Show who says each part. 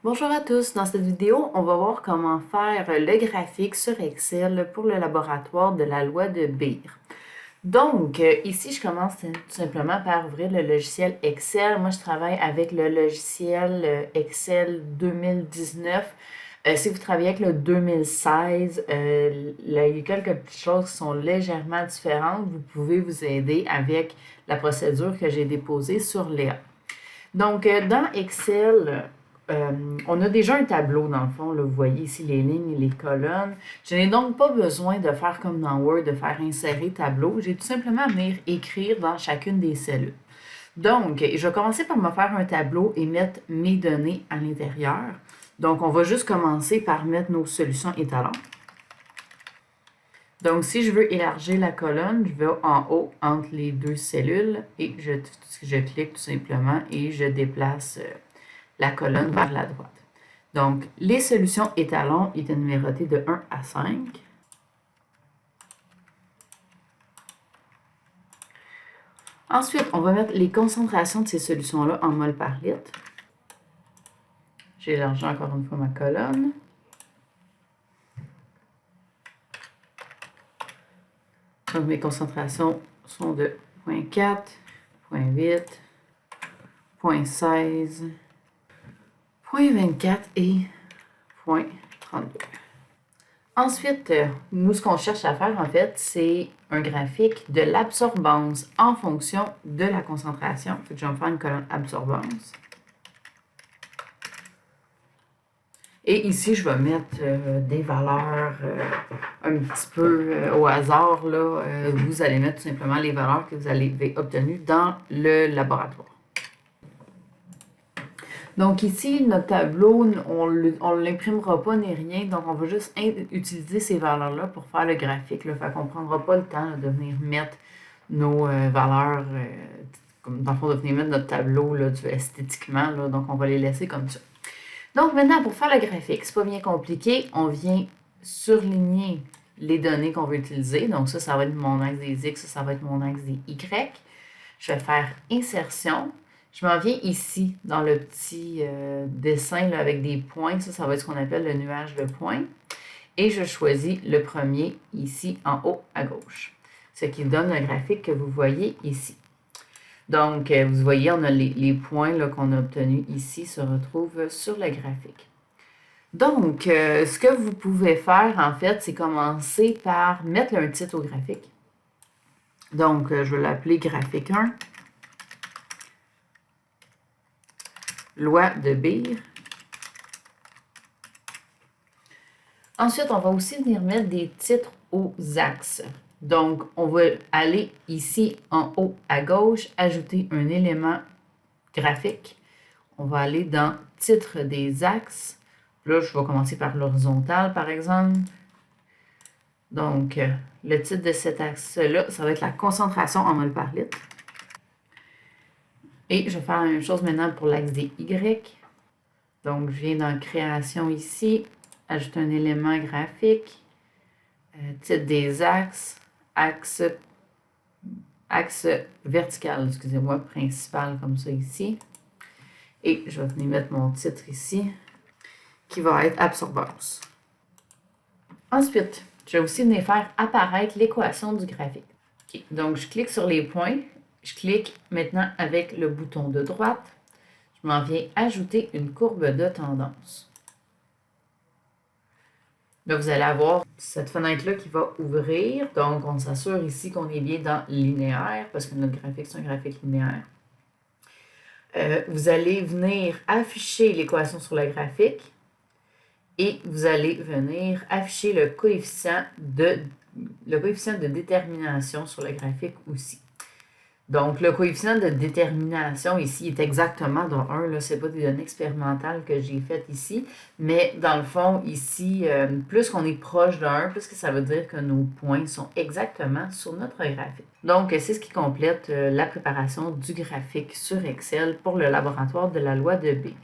Speaker 1: Bonjour à tous, dans cette vidéo, on va voir comment faire le graphique sur Excel pour le laboratoire de la loi de Beer. Donc, ici, je commence tout simplement par ouvrir le logiciel Excel. Moi, je travaille avec le logiciel Excel 2019. Si vous travaillez avec le 2016, il y a quelques petites choses qui sont légèrement différentes. Vous pouvez vous aider avec la procédure que j'ai déposée sur Léa. Donc, dans Excel, on a déjà un tableau dans le fond, là, vous voyez ici les lignes et les colonnes. Je n'ai donc pas besoin de faire comme dans Word, de faire insérer tableau. J'ai tout simplement à venir écrire dans chacune des cellules. Donc, je vais commencer par me faire un tableau et mettre mes données à l'intérieur. Donc, on va juste commencer par mettre nos solutions étalons. Donc, si je veux élargir la colonne, je vais en haut entre les deux cellules et je clique tout simplement et je déplace la colonne vers la droite. Donc, les solutions étalons étaient numérotées de 1 à 5. Ensuite, on va mettre les concentrations de ces solutions-là en mol par litre. J'élargis encore une fois ma colonne. Donc, mes concentrations sont de 0,4, 0,8, 0,16, 0,24 et 0,32. Ensuite, nous, ce qu'on cherche à faire, en fait, c'est un graphique de l'absorbance en fonction de la concentration. Fait que je vais me faire une colonne absorbance. Et ici, je vais mettre des valeurs un petit peu au hasard. Là. Vous allez mettre tout simplement les valeurs que vous avez obtenues dans le laboratoire. Donc ici, notre tableau, on ne l'imprimera pas ni rien, donc on va juste utiliser ces valeurs-là pour faire le graphique. Là. Fait qu'on ne prendra pas le temps là, de venir mettre nos valeurs, comme dans le fond, de venir mettre notre tableau là, esthétiquement, là, donc on va les laisser comme ça. Donc maintenant, pour faire le graphique, c'est pas bien compliqué, on vient surligner les données qu'on veut utiliser. Donc ça va être mon axe des X, ça va être mon axe des Y. Je vais faire insertion. Je m'en viens ici, dans le petit dessin là, avec des points. Ça va être ce qu'on appelle le nuage de points. Et je choisis le premier ici en haut à gauche. Ce qui donne le graphique que vous voyez ici. Donc, vous voyez, on a les points qu'on a obtenus ici se retrouvent sur le graphique. Donc, ce que vous pouvez faire, en fait, c'est commencer par mettre un titre au graphique. Donc, je vais l'appeler graphique 1. Loi de Beer. Ensuite, on va aussi venir mettre des titres aux axes. Donc, on va aller ici en haut à gauche, ajouter un élément graphique. On va aller dans titre des axes. Là, je vais commencer par l'horizontale, par exemple. Donc, le titre de cet axe-là, ça va être la concentration en mol par litre. Et je vais faire la même chose maintenant pour l'axe des Y. Donc, je viens dans création ici, ajouter un élément graphique, titre des axes, axe vertical, excusez-moi, principal comme ça ici. Et je vais venir mettre mon titre ici, qui va être absorbance. Ensuite, je vais aussi venir faire apparaître l'équation du graphique. Okay. Donc, je clique sur les points. Je clique maintenant avec le bouton de droite. Je m'en viens ajouter une courbe de tendance. Là, vous allez avoir cette fenêtre-là qui va ouvrir. Donc, on s'assure ici qu'on est bien dans linéaire, parce que notre graphique, c'est un graphique linéaire. Vous allez venir afficher l'équation sur le graphique et vous allez venir afficher le coefficient de détermination sur le graphique aussi. Donc, le coefficient de détermination ici est exactement dans 1. Ce n'est pas des données expérimentales que j'ai faites ici, mais dans le fond, ici, plus qu'on est proche de 1, plus que ça veut dire que nos points sont exactement sur notre graphique. Donc, c'est ce qui complète la préparation du graphique sur Excel pour le laboratoire de la loi de Beer.